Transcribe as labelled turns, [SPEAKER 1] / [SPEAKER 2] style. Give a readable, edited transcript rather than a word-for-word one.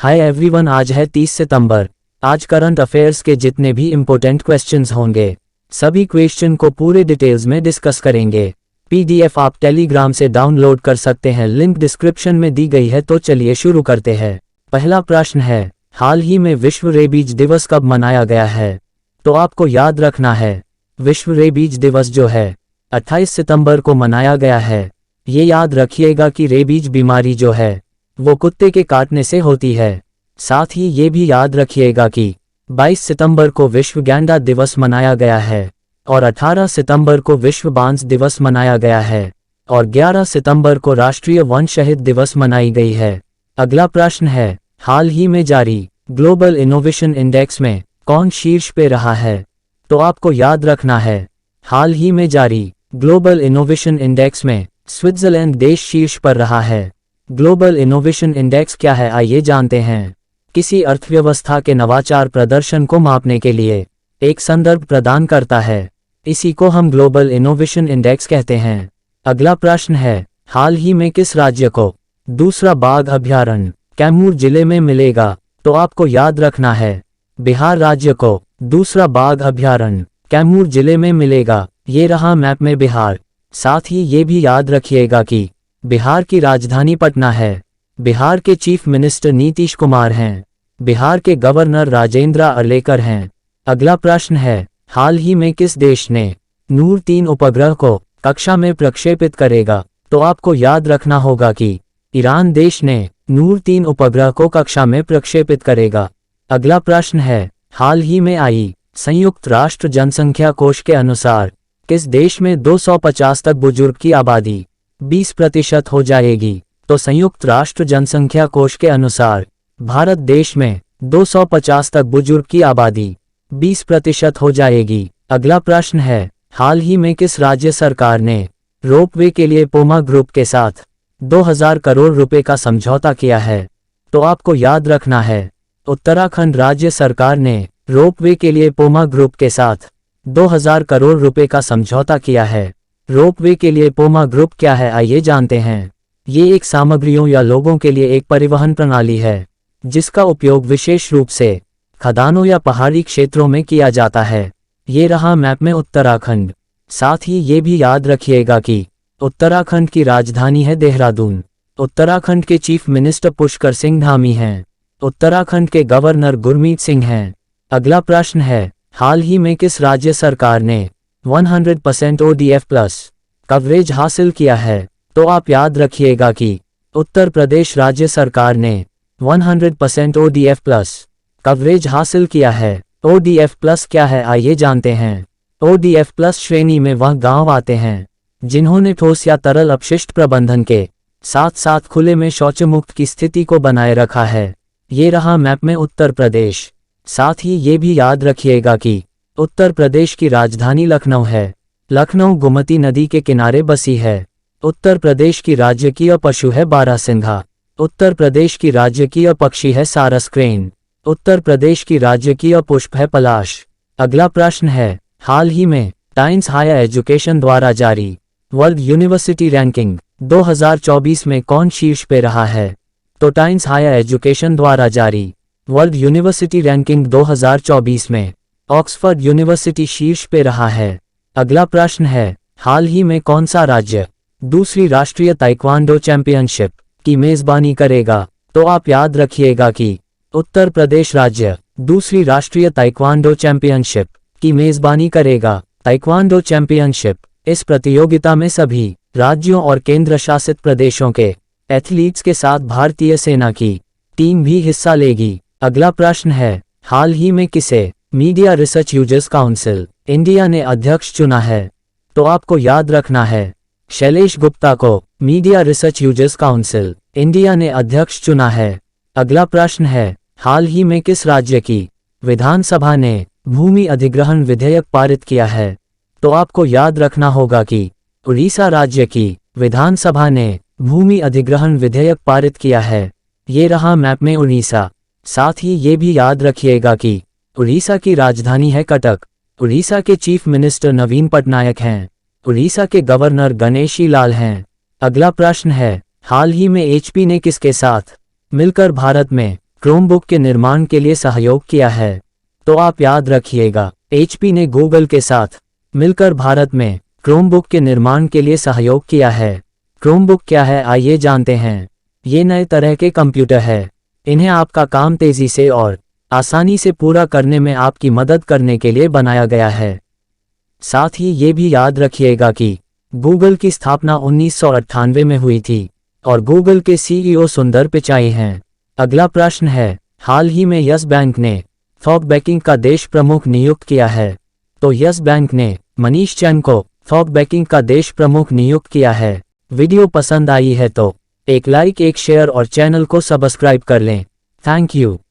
[SPEAKER 1] Hi everyone, आज है 30 सितंबर। आज करंट अफेयर्स के जितने भी इम्पोर्टेंट क्वेश्चंस होंगे सभी क्वेश्चन को पूरे डिटेल्स में डिस्कस करेंगे। पीडीएफ आप टेलीग्राम से डाउनलोड कर सकते हैं, लिंक डिस्क्रिप्शन में दी गई है। तो चलिए शुरू करते हैं। पहला प्रश्न है, हाल ही में विश्व रेबीज दिवस कब मनाया गया है? तो आपको याद रखना है, विश्व रेबीज दिवस जो है 28 सितंबर को मनाया गया है। ये याद रखिएगा कि रेबीज बीमारी जो है वो कुत्ते के काटने से होती है। साथ ही ये भी याद रखिएगा कि 22 सितंबर को विश्व गैंडा दिवस मनाया गया है और 18 सितंबर को विश्व बांस दिवस मनाया गया है और 11 सितंबर को राष्ट्रीय वन शहीद दिवस मनाई गई है। अगला प्रश्न है, हाल ही में जारी ग्लोबल इनोवेशन इंडेक्स में कौन शीर्ष पे रहा है? तो आपको याद रखना है, हाल ही में जारी ग्लोबल इनोवेशन इंडेक्स में स्विट्जरलैंड देश शीर्ष पर रहा है। ग्लोबल इनोवेशन इंडेक्स क्या है, आइए जानते हैं। किसी अर्थव्यवस्था के नवाचार प्रदर्शन को मापने के लिए एक संदर्भ प्रदान करता है, इसी को हम ग्लोबल इनोवेशन इंडेक्स कहते हैं। अगला प्रश्न है, हाल ही में किस राज्य को दूसरा बाघ अभयारण्य कैमूर जिले में मिलेगा? तो आपको याद रखना है, बिहार राज्य को दूसरा बाघ अभयारण्य कैमूर जिले में मिलेगा। ये रहा मैप में बिहार। साथ ही ये भी याद रखिएगा कि बिहार की राजधानी पटना है। बिहार के चीफ मिनिस्टर नीतीश कुमार हैं। बिहार के गवर्नर राजेंद्र अर्लेकर हैं। अगला प्रश्न है, हाल ही में किस देश ने नूर 3 उपग्रह को कक्षा में प्रक्षेपित करेगा? तो आपको याद रखना होगा कि ईरान देश ने नूर 3 उपग्रह को कक्षा में प्रक्षेपित करेगा। अगला प्रश्न है, हाल ही में आई संयुक्त राष्ट्र जनसंख्या कोष के अनुसार किस देश में 250 तक बुजुर्ग की आबादी 20% हो जाएगी? तो संयुक्त राष्ट्र जनसंख्या कोष के अनुसार भारत देश में 250 तक बुजुर्ग की आबादी 20% हो जाएगी। अगला प्रश्न है, हाल ही में किस राज्य सरकार ने रोपवे के लिए पोमा ग्रुप के साथ 2000 करोड़ रुपए का समझौता किया है? तो आपको याद रखना है, उत्तराखंड राज्य सरकार ने रोपवे के लिए पोमा ग्रुप के साथ 2000 करोड़ रुपए का समझौता किया है। रोपवे के लिए पोमा ग्रुप क्या है, आइए जानते हैं। ये एक सामग्रियों या लोगों के लिए एक परिवहन प्रणाली है जिसका उपयोग विशेष रूप से खदानों या पहाड़ी क्षेत्रों में किया जाता है। ये रहा मैप में उत्तराखंड। साथ ही ये भी याद रखिएगा कि उत्तराखंड की राजधानी है देहरादून। उत्तराखंड के चीफ मिनिस्टर पुष्कर सिंह धामी हैं। उत्तराखंड के गवर्नर गुरमीत सिंह हैं। अगला प्रश्न है, हाल ही में किस राज्य सरकार ने 100% ODF प्लस कवरेज हासिल किया है? तो आप याद रखिएगा कि उत्तर प्रदेश राज्य सरकार ने 100% ODF प्लस कवरेज हासिल किया है। ODF प्लस क्या है, आइए जानते हैं। ODF प्लस श्रेणी में वह गांव आते हैं जिन्होंने ठोस या तरल अपशिष्ट प्रबंधन के साथ साथ खुले में शौच मुक्त की स्थिति को बनाए रखा है। ये रहा मैप में उत्तर प्रदेश। साथ ही ये भी याद रखिएगा कि उत्तर प्रदेश की राजधानी लखनऊ है। लखनऊ गोमती नदी के किनारे बसी है। उत्तर प्रदेश की राजकीय पशु है बारहसिंघा। उत्तर प्रदेश की राजकीय पक्षी है सारस क्रेन। उत्तर प्रदेश की राजकीय पुष्प है पलाश। अगला प्रश्न है, हाल ही में टाइम्स हायर एजुकेशन द्वारा जारी वर्ल्ड यूनिवर्सिटी रैंकिंग 2024 में कौन शीर्ष पे रहा है? तो टाइम्स हायर एजुकेशन द्वारा जारी वर्ल्ड यूनिवर्सिटी रैंकिंग 2024 में ऑक्सफोर्ड यूनिवर्सिटी शीर्ष पे रहा है। अगला प्रश्न है, हाल ही में कौन सा राज्य दूसरी राष्ट्रीय ताइक्वांडो चैंपियनशिप की मेजबानी करेगा? तो आप याद रखिएगा कि उत्तर प्रदेश राज्य दूसरी राष्ट्रीय ताइक्वांडो चैंपियनशिप की मेजबानी करेगा। ताइक्वांडो चैंपियनशिप इस प्रतियोगिता में सभी राज्यों और केंद्र शासित प्रदेशों के एथलीट्स के साथ भारतीय सेना की टीम भी हिस्सा लेगी। अगला प्रश्न है, हाल ही में किसे media research users council India ने अध्यक्ष चुना है? तो आपको याद रखना है, शैलेश गुप्ता को media research users council India ने अध्यक्ष चुना है। अगला प्रश्न है, हाल ही में किस राज्य की विधानसभा ने भूमि अधिग्रहण विधेयक पारित किया है? तो आपको याद रखना होगा कि उड़ीसा राज्य की विधानसभा ने भूमि अधिग्रहण विधेयक पारित किया है। ये रहा मैप में उड़ीसा। साथ ही ये भी याद रखिएगा कि उड़ीसा की राजधानी है कटक। उड़ीसा के चीफ मिनिस्टर नवीन पटनायक हैं। उड़ीसा के गवर्नर गणेशी लाल हैं। अगला प्रश्न है, हाल ही में HP ने किसके साथ मिलकर भारत में क्रोमबुक के निर्माण के लिए सहयोग किया है? तो आप याद रखिएगा, HP ने गूगल के साथ मिलकर भारत में क्रोमबुक के निर्माण के लिए सहयोग किया है। क्रोमबुक क्या है, आइए जानते हैं। ये नए तरह के कंप्यूटर है। इन्हें आपका काम तेजी से और आसानी से पूरा करने में आपकी मदद करने के लिए बनाया गया है। साथ ही ये भी याद रखिएगा कि गूगल की स्थापना 1998 में हुई थी और गूगल के CEO सुंदर पिचाई हैं। अगला प्रश्न है, हाल ही में यस बैंक ने थॉक बैंकिंग का देश प्रमुख नियुक्त किया है? तो यस बैंक ने मनीष चंद को थॉक बैंकिंग का देश प्रमुख नियुक्त किया है। वीडियो पसंद आई है तो एक लाइक, एक शेयर और चैनल को सब्सक्राइब कर लें। Thank you.